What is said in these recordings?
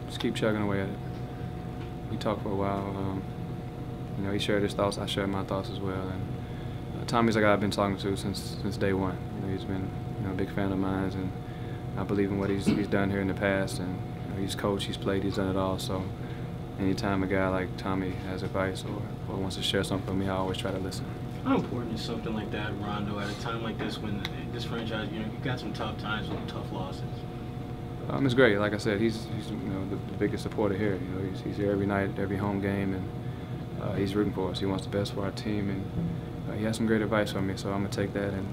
Just keep chugging away at it. We talked for a while. You know, he shared his thoughts. I shared my thoughts as well. And Tommy's a guy I've been talking to since day one. You know, he's been a big fan of mine, and I believe in what he's done here in the past. And you know, he's coached, he's played, he's done it all. So anytime a guy like Tommy has advice or wants to share something with me, I always try to listen. How important is something like that, Rondo, at a time like this when this franchise, you know, you've got some tough times with tough losses? It's great. Like I said, he's you know, the biggest supporter here. You know, he's here every night, every home game, and he's rooting for us. He wants the best for our team, and he has some great advice for me. So I'm gonna take that and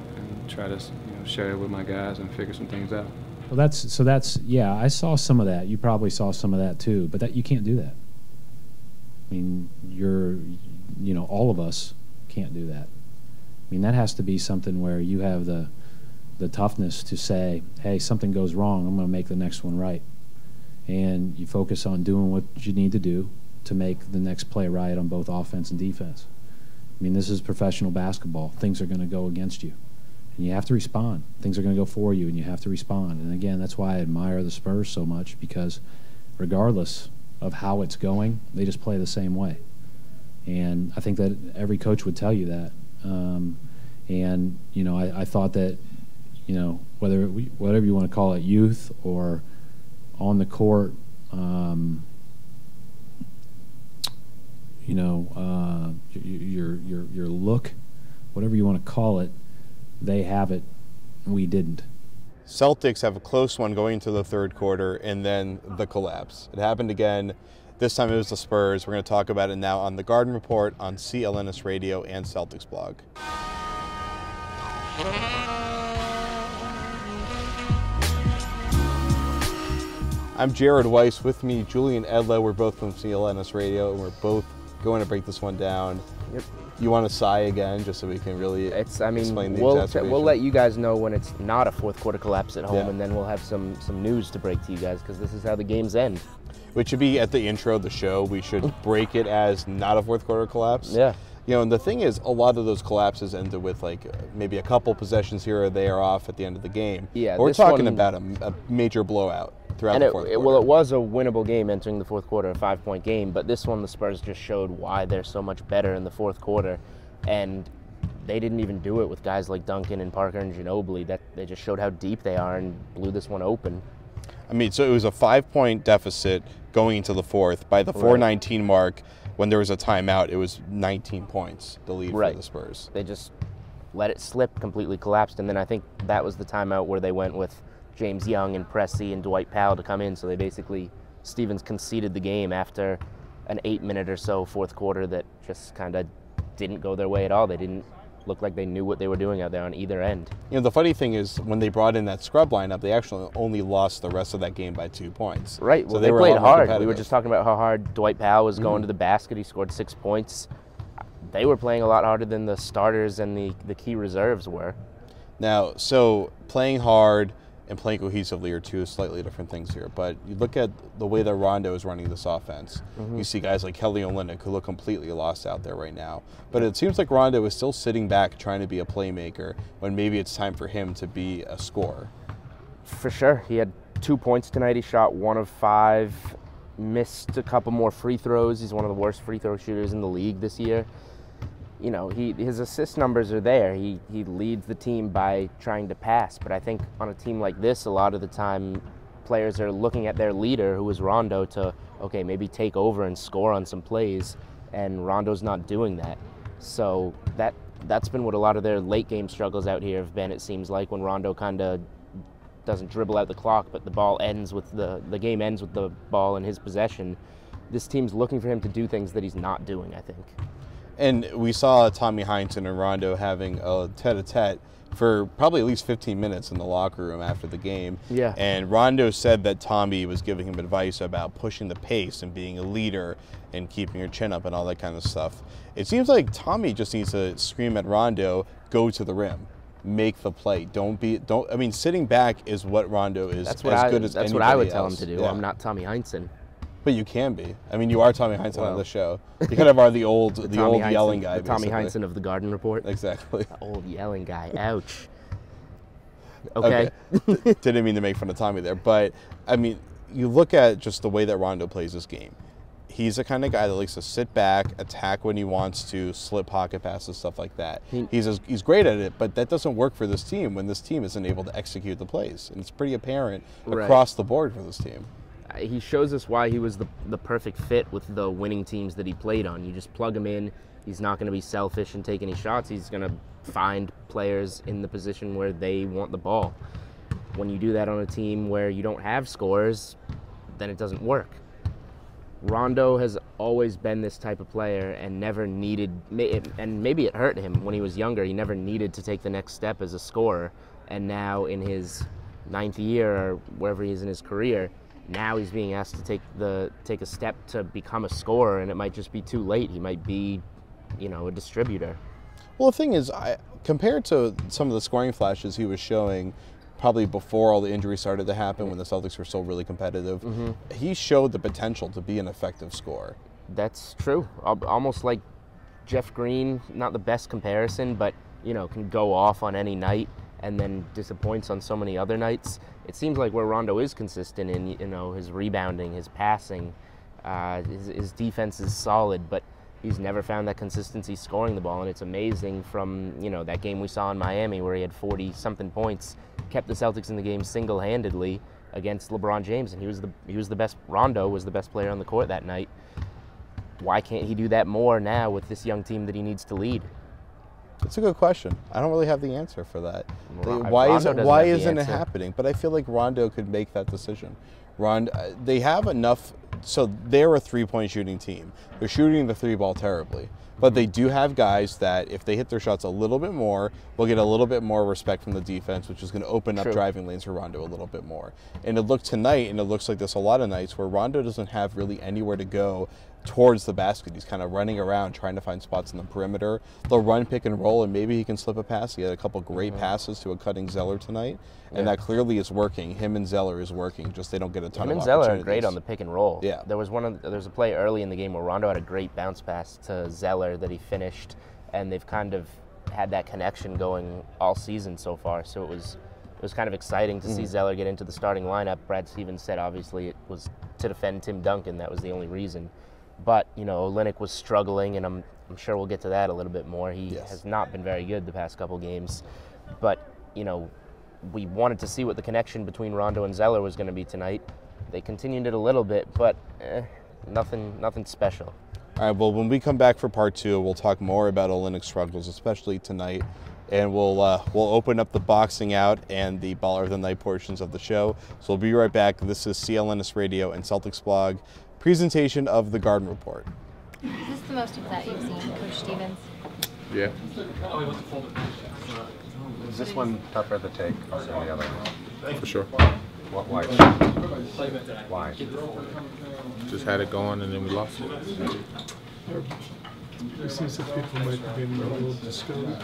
try to share it with my guys and figure some things out. Well, that's yeah. I saw some of that. You probably saw some of that too. But you can't do that. I mean, all of us can't do that. I mean, that has to be something where you have the toughness to say, hey, something goes wrong, I'm going to make the next one right. And you focus on doing what you need to do to make the next play right on both offense and defense. I mean, this is professional basketball. Things are going to go against you, and you have to respond. Things are going to go for you, and you have to respond. And again, that's why I admire the Spurs so much, because regardless of how it's going, they just play the same way. And I think that every coach would tell you that. And you know, I thought that, you know, whatever you want to call it, youth or on the court, you know, your look, whatever you want to call it, they have it. We didn't. Celtics have a close one going into the third quarter, and then the collapse. It happened again. This time it was the Spurs. We're going to talk about it now on the Garden Report on CLNS Radio and Celtics blog. I'm Jared Weiss. With me, Julian Edlow. We're both from CLNS Radio, and we're both going to break this one down. Yep. You want to sigh again, just so we can really explain the exacerbation? We'll let you guys know when it's not a fourth quarter collapse at home, yeah. And then we'll have some news to break to you guys, because this is how the games end. Which should be at the intro of the show. We should break it as not a fourth quarter collapse. Yeah. You know, and the thing is, a lot of those collapses ended with like maybe a couple possessions here or there off at the end of the game. Yeah. But we're talking about a major blowout throughout the fourth quarter. Well, it was a winnable game entering the fourth quarter, a 5-point game, but this one the Spurs just showed why they're so much better in the fourth quarter, and they didn't even do it with guys like Duncan and Parker and Ginobili. That they just showed how deep they are and blew this one open. I mean, so it was a 5-point deficit going into the fourth. By the 4:19 mark, when there was a timeout, it was 19 points, the lead for the Spurs. They just let it slip, completely collapsed, and then I think that was the timeout where they went with James Young and Pressey and Dwight Powell to come in, so they basically, Stevens conceded the game after an 8-minute or so fourth quarter that just kind of didn't go their way at all. They didn't look like they knew what they were doing out there on either end. You know, the funny thing is, when they brought in that scrub lineup, they actually only lost the rest of that game by 2 points. Right, well, so they played hard. We were just talking about how hard Dwight Powell was going to the basket. He scored 6 points. They were playing a lot harder than the starters and the key reserves were. Now, so playing hard and playing cohesively are two slightly different things here. But you look at the way that Rondo is running this offense. You see guys like Kelly Olynyk who look completely lost out there right now. But it seems like Rondo is still sitting back trying to be a playmaker when maybe it's time for him to be a scorer. For sure. He had 2 points tonight. He shot 1 of 5, missed a couple more free throws. He's one of the worst free throw shooters in the league this year. You know, his assist numbers are there. He leads the team by trying to pass, but I think on a team like this, a lot of the time, players are looking at their leader, who is Rondo, to, okay, maybe take over and score on some plays, and Rondo's not doing that. So that's been what a lot of their late game struggles out here have been, it seems like, when Rondo kind of doesn't dribble out the clock, but the ball ends with the game ends with the ball in his possession. This team's looking for him to do things that he's not doing, I think. And we saw Tommy Heinsohn and Rondo having a tete-a-tete for probably at least 15 minutes in the locker room after the game. Yeah. And Rondo said that Tommy was giving him advice about pushing the pace and being a leader and keeping your chin up and all that kind of stuff. It seems like Tommy just needs to scream at Rondo, go to the rim, make the play. I mean, sitting back is what Rondo is as good as anybody else. That's what I would tell him to do. Yeah. I'm not Tommy Heinsohn. But you can be. I mean, you are Tommy Heinsohn on the show. You kind of are the old yelling guy. The Tommy Heinsohn of the Garden Report. Exactly. The old yelling guy. Ouch. Okay. Didn't mean to make fun of Tommy there, but I mean, you look at just the way that Rondo plays this game. He's the kind of guy that likes to sit back, attack when he wants to, slip pocket passes, stuff like that. He's great at it, but that doesn't work for this team when this team isn't able to execute the plays. And it's pretty apparent across the board for this team. He shows us why he was the perfect fit with the winning teams that he played on. You just plug him in. He's not going to be selfish and take any shots. He's going to find players in the position where they want the ball. When you do that on a team where you don't have scorers, then it doesn't work. Rondo has always been this type of player and never needed, and maybe it hurt him when he was younger, he never needed to take the next step as a scorer. And now in his 9th year or wherever he is in his career, now he's being asked to take a step to become a scorer, and it might just be too late. He might be, a distributor. Well, the thing is, compared to some of the scoring flashes he was showing probably before all the injuries started to happen when the Celtics were still really competitive, he showed the potential to be an effective scorer. That's true. Almost like Jeff Green, not the best comparison, but, can go off on any night and then disappoints on so many other nights. It seems like where Rondo is consistent in, his rebounding, his passing, his defense is solid, but he's never found that consistency scoring the ball, and it's amazing from, that game we saw in Miami where he had 40-something points, kept the Celtics in the game single-handedly against LeBron James, and he was the best. Rondo was the best player on the court that night. Why can't he do that more now with this young team that he needs to lead? It's a good question. I don't really have the answer for that. Why isn't it happening? But I feel like Rondo could make that decision. They have enough. So they're a three-point shooting team. They're shooting the three ball terribly. But they do have guys that, if they hit their shots a little bit more, will get a little bit more respect from the defense, which is going to open up driving lanes for Rondo a little bit more. And it looked tonight, and it looks like this a lot of nights, where Rondo doesn't have really anywhere to go towards the basket. He's kind of running around trying to find spots in the perimeter. They'll run pick and roll, and maybe he can slip a pass. He had a couple great passes to a cutting Zeller tonight, and that clearly is working. Him and Zeller is working, just they don't get a ton of opportunities. Him and Zeller are great on the pick and roll. Yeah. There was a play early in the game where Rondo had a great bounce pass to Zeller that he finished, and they've kind of had that connection going all season so far. So it was kind of exciting to see Zeller get into the starting lineup. Brad Stevens said obviously it was to defend Tim Duncan. That was the only reason. But, Olynyk was struggling, and I'm sure we'll get to that a little bit more. He has not been very good the past couple games. But, we wanted to see what the connection between Rondo and Zeller was going to be tonight. They continued it a little bit, but nothing special. All right, well, when we come back for part 2, we'll talk more about Olynyk's struggles, especially tonight. And we'll open up the boxing out and the Baller of the Night portions of the show. So we'll be right back. This is CLNS Radio and Celtics Blog. Presentation of the Garden Report. Is this the most upset you've seen, Coach Stevens? Yeah. Is this one tougher to take than the other one? For sure. Why? Why? Just had it going and then we lost it. It seems that people might have been a little discouraged.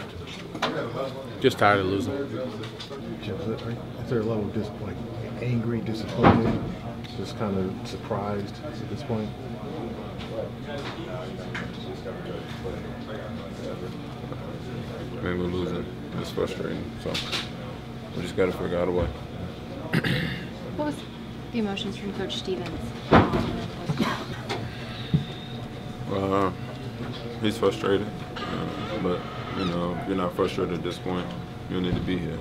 Just tired of losing. Is there a level of just like angry, disappointed, just kind of surprised at this point? I mean, we're losing. It's frustrating. So we just got to figure out a way. What was the emotions from Coach Stevens? He's frustrated, but if you're not frustrated at this point, you don't need to be here.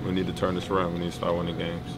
We need to turn this around. We need to start winning games.